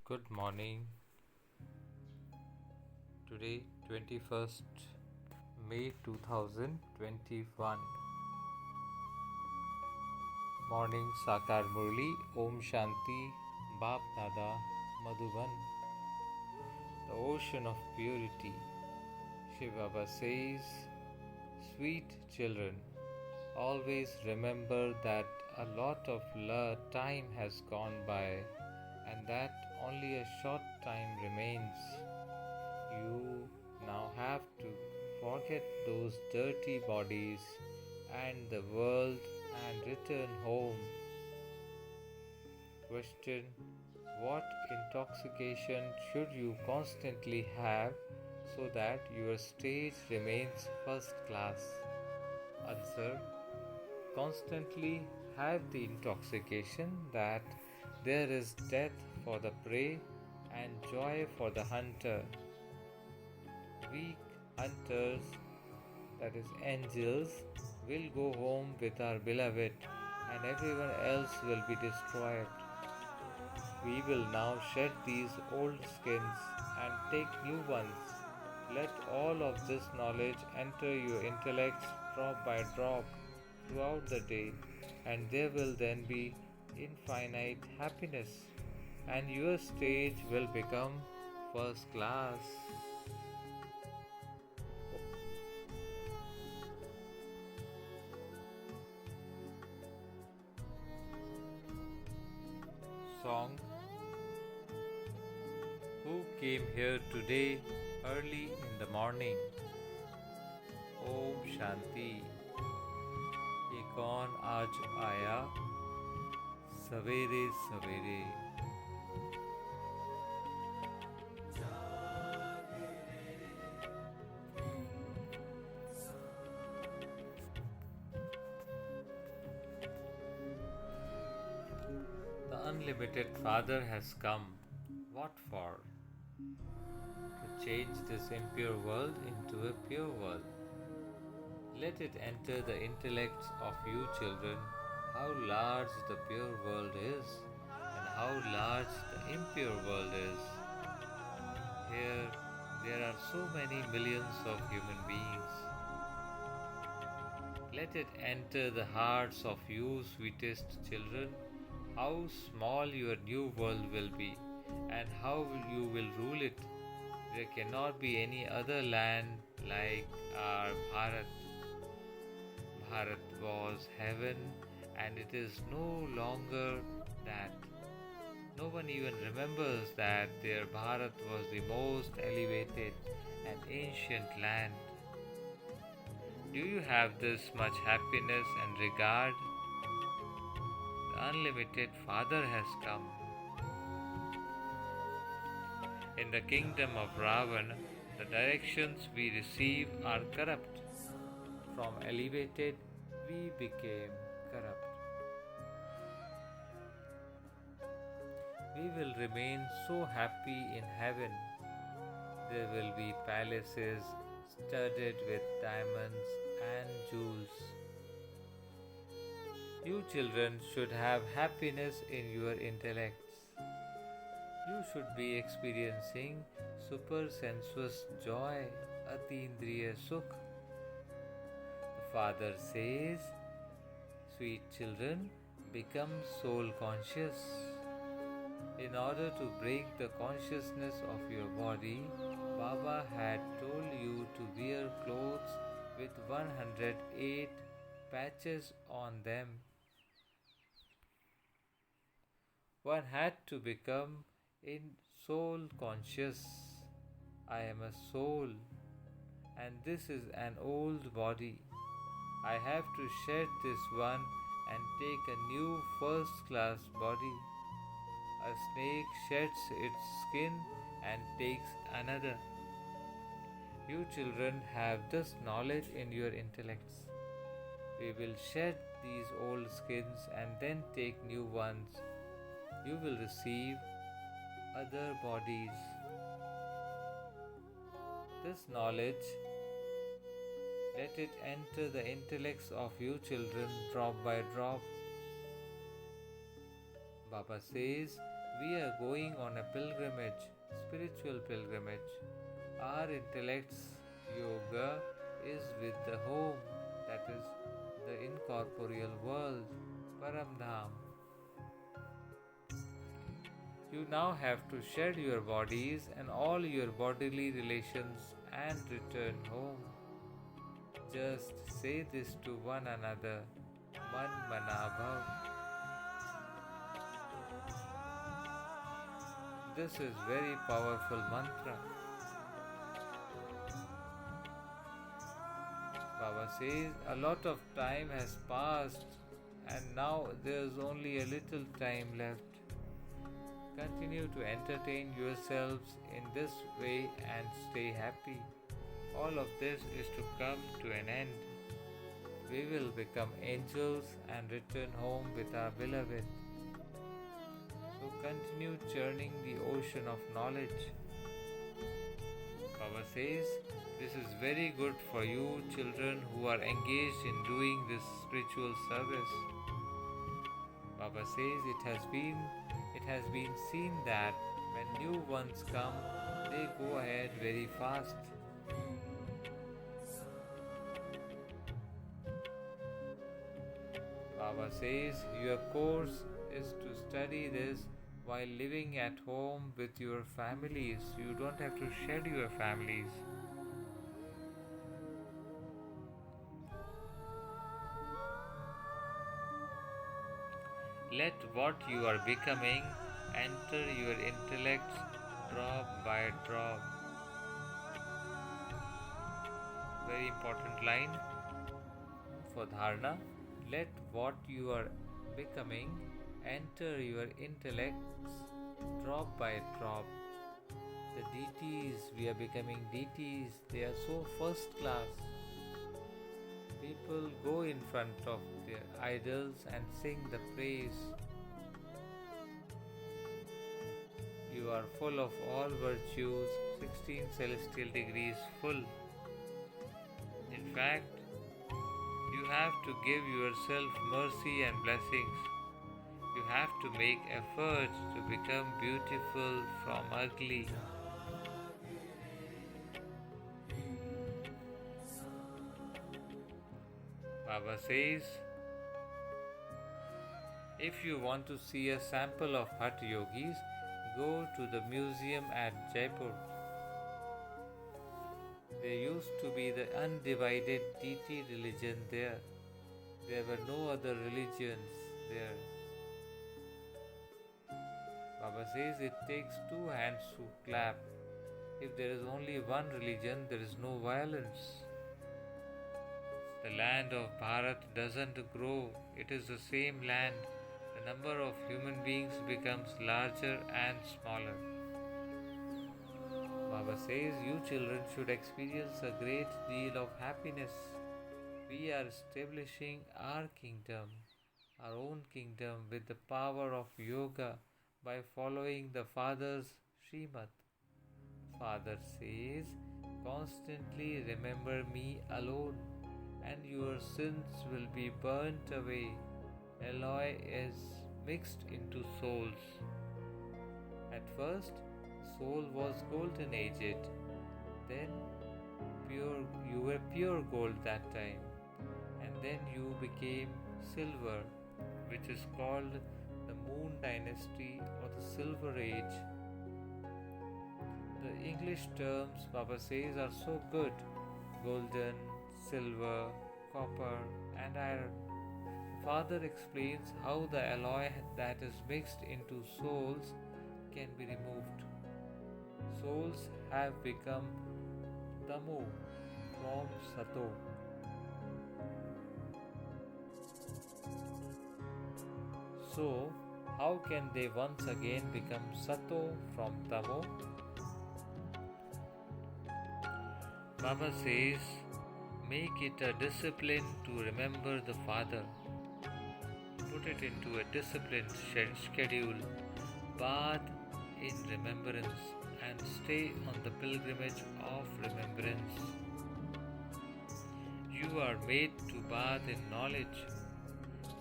Good morning. Today, 21st May 2021. Morning Sakar Murli, Omshanti Bapdada Madhuban. The ocean of purity. Shiv Baba says, sweet children, always remember that a lot of time has gone by and that only a short time remains. You now have to forget those dirty bodies and the world and return home. Question: what intoxication should you constantly have so that your stage remains first class? Answer: constantly have the intoxication that there is death for the prey and joy for the hunter. Weak hunters, that is angels, will go home with our beloved and everyone else will be destroyed. We will now shed these old skins and take new ones. Let all of this knowledge enter your intellects drop by drop throughout the day, and there will then be infinite happiness, and your stage will become first class. Song: who came here today early in the morning? Om Shanti. ये कौन आज आया सवेरे सवेरे? The unlimited Father has come. What for? To change this impure world into a pure world. Let it enter the intellects of you children how large the pure world is and how large the impure world is. Here there are so many millions of human beings. Let it enter the hearts of you sweetest children how small your new world will be and how you will rule it. There cannot be any other land like our Bharat. Bharat was heaven and it is no longer that. No one even remembers that their Bharat was the most elevated and ancient land. Do you have this much happiness and regard? The unlimited Father has come. In the kingdom of Ravan, the directions we receive are corrupt. From elevated, we became corrupt. We will remain so happy in heaven. There will be palaces studded with diamonds and jewels. You children should have happiness in your intellects. You should be experiencing super sensuous joy, atindriya sukh. The Father says, sweet children, become soul conscious. In order to break the consciousness of your body, Baba had told you to wear clothes with 108 patches on them. One had to become in soul conscious. I am a soul and this is an old body. I have to shed this one and take a new first class body. A snake sheds its skin and takes another. You children have this knowledge in your intellects. We will shed these old skins and then take new ones. You will receive other bodies. This knowledge, let it enter the intellects of you children drop by drop. Baba says, We are going on a pilgrimage, spiritual pilgrimage. Our intellect's yoga is with the home, that is the incorporeal world, Paramdham. You now have to shed your bodies and all your bodily relations and return home. Just say this to one another, Man Manabhav. This is very powerful mantra. Baba says a lot of time has passed and now there is only a little time left. Continue to entertain yourselves in this way and stay happy. All of this is to come to an end. We will become angels and return home with our beloved. So continue churning the ocean of knowledge. Baba says, this is very good for you children who are engaged in doing this spiritual service. Baba says it has been seen that when new ones come, they go ahead very fast. Baba says your course is to study this while living at home with your families. You don't have to shed your families. Let what you are becoming enter your intellects drop by drop. Very important line for dharana. Let what you are becoming enter your intellects drop by drop. The deities, we are becoming deities, they are so first class. People go in front of their idols and sing the praise. You are full of all virtues, 16 celestial degrees full. In fact, you have to give yourself mercy and blessings. You have to make effort to become beautiful from ugly. Baba says, if you want to see a sample of Hatha Yogis, go to the museum at Jaipur. There used to be the undivided deity religion there. There were no other religions there. Baba says it takes two hands to clap. If there is only one religion, there is no violence. The land of Bharat doesn't grow. It is the same land. The number of human beings becomes larger and smaller. Baba says you children should experience a great deal of happiness. We are establishing our kingdom, our own kingdom with the power of yoga by following the Father's Srimad. Father says, constantly remember me alone and your sins will be burnt away. Alloy is mixed into souls. At first, soul was golden aged. Then you were pure gold that time. And then you became silver, which is called the Moon Dynasty or the Silver Age. The English terms Baba says are so good. Golden, silver, copper and iron. Father explains how the alloy that is mixed into souls can be removed. Souls have become Tamo from Sato. So, how can they once again become Sato from Tamo? Baba says, make it a discipline to remember the Father. Put it into a disciplined schedule. Bath in remembrance and stay on the pilgrimage of remembrance. You are made to bath in knowledge.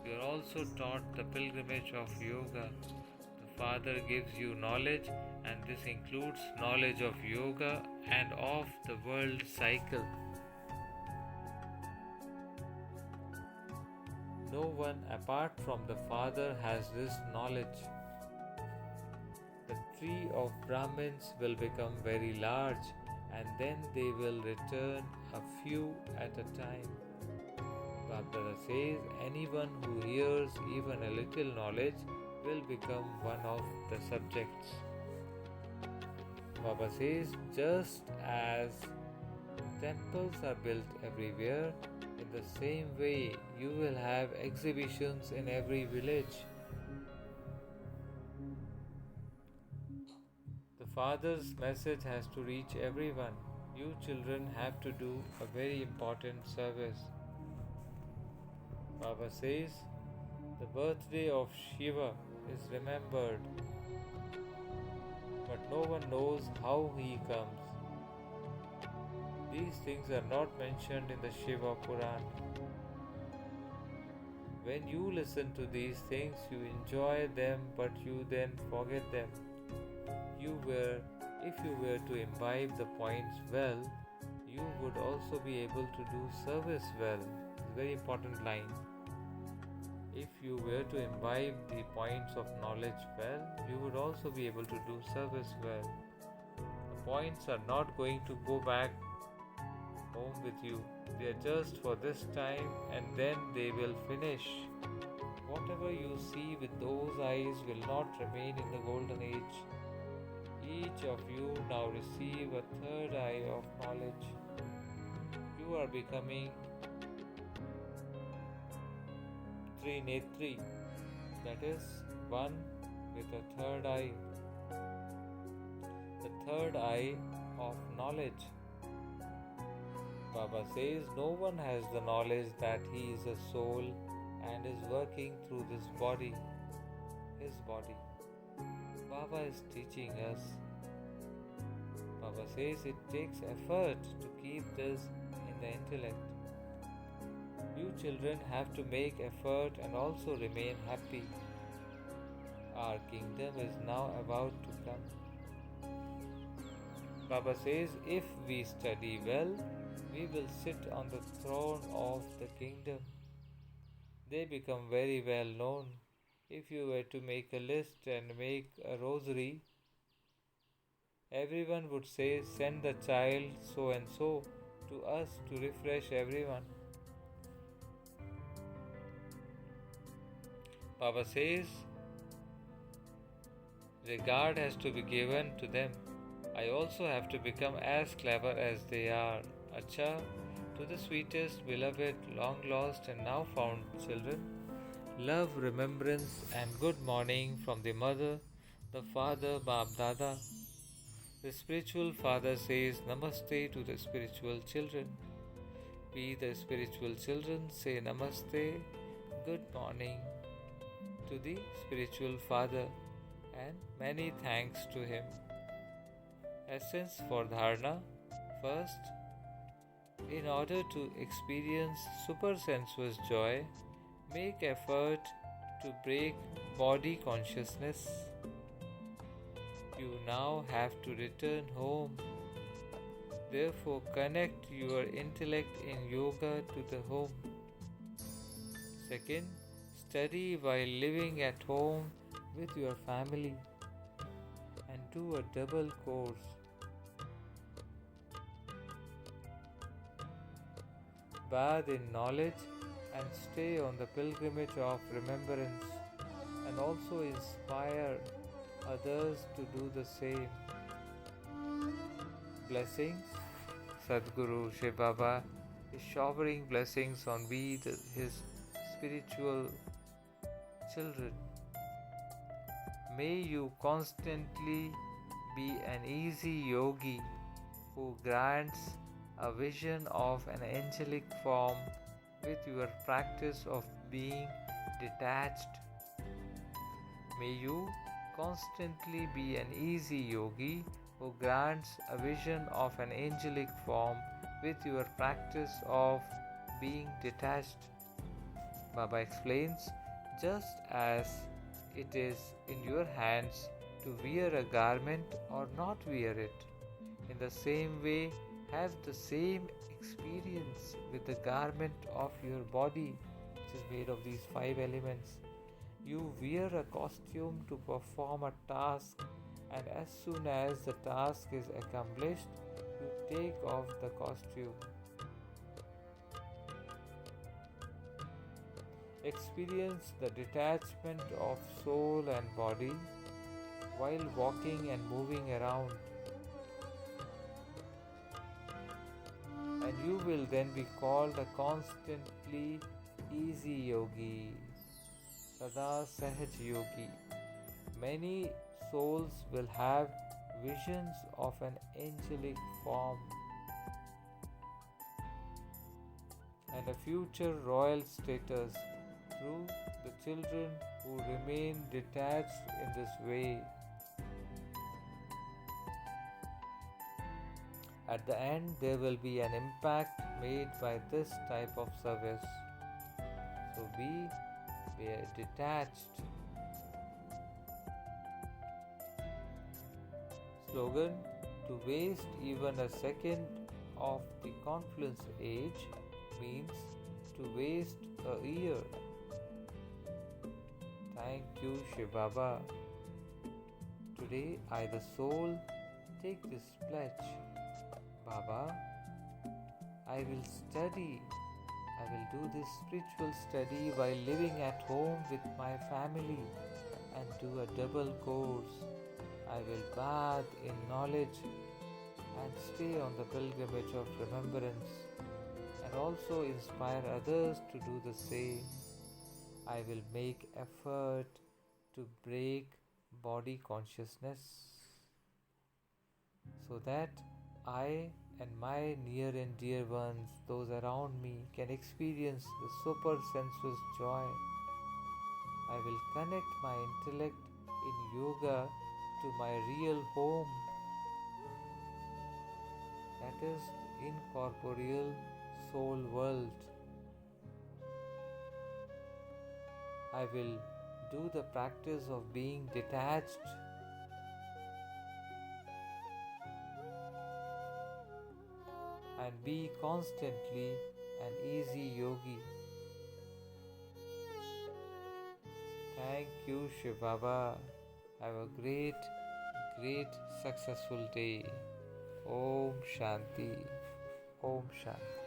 You are also taught the pilgrimage of yoga. The Father gives you knowledge, and this includes knowledge of yoga and of the world cycle. No one apart from the Father has this knowledge. The tree of Brahmins will become very large, and then they will return a few at a time. Bapdada says anyone who hears even a little knowledge will become one of the subjects. Baba says just as temples are built everywhere, in the same way you will have exhibitions in every village. The Father's message has to reach everyone. You children have to do a very important service. Baba says the birthday of Shiva is remembered, but no one knows how he comes. These things are not mentioned in the Shiva Puran. When you listen to these things, you enjoy them, but you then forget them. If you were to imbibe the points well, you would also be able to do service well. It's a very important line. If you were to imbibe the points of knowledge well, you would also be able to do service well. The points are not going to go back home with you. They are just for this time, and then they will finish. Whatever you see with those eyes will not remain in the golden age. Each of you now receive a third eye of knowledge. You are becoming Trinetri, that is, one with a third eye. The third eye of knowledge. Baba says no one has the knowledge that he is a soul and is working through this body, his body. Baba is teaching us. Baba says it takes effort to keep this in the intellect. You children have to make effort and also remain happy. Our kingdom is now about to come. Baba says if we study well, we will sit on the throne of the kingdom. They become very well known. If you were to make a list and make a rosary, everyone would say, send the child so and so to us to refresh everyone. Baba says, regard has to be given to them. I also have to become as clever as they are. Acha, to the sweetest, beloved, long lost and now found children, love, remembrance and good morning from the mother, the father, Bapdada. The spiritual father says namaste to the spiritual children. We, the spiritual children, say namaste, good morning to the spiritual father and many thanks to him. Essence for dharana. First, in order to experience supersensuous joy, make effort to break body consciousness. You now have to return home. Therefore, connect your intellect in yoga to the home. Second, study while living at home with your family and do a double course. Bathe in knowledge and stay on the pilgrimage of remembrance, and also inspire others to do the same. Blessings. Sadhguru Shiv Baba is showering blessings on we, his spiritual children. May you constantly be an easy yogi who grants a vision of an angelic form with your practice of being detached. May you constantly be an easy yogi who grants a vision of an angelic form with your practice of being detached. Baba explains, just as It is in your hands to wear a garment or not wear it. In the same way, have the same experience with the garment of your body, which is made of these five elements. You wear a costume to perform a task, and as soon as the task is accomplished, you take off the costume. Experience the detachment of soul and body while walking and moving around, and you will then be called a constantly easy yogi, Sada Sahaj Yogi. Many souls will have visions of an angelic form and a future royal status through the children who remain detached in this way. At the end, there will be an impact made by this type of service. So be detached. Slogan: to waste even a second of the confluence age means to waste a year. Thank you, Shiv Baba. Today, I, the soul, take this pledge. Baba, I will study. I will do this spiritual study while living at home with my family and do a double course. I will bathe in knowledge and stay on the pilgrimage of remembrance and also inspire others to do the same. I will make effort to break body consciousness so that I and my near and dear ones, those around me, can experience the super sensuous joy. I will connect my intellect in yoga to my real home, that is the incorporeal soul world. I will do the practice of being detached and be constantly an easy yogi. Thank you, Shiv Baba. Have a great, successful day. Om Shanti. Om Shanti.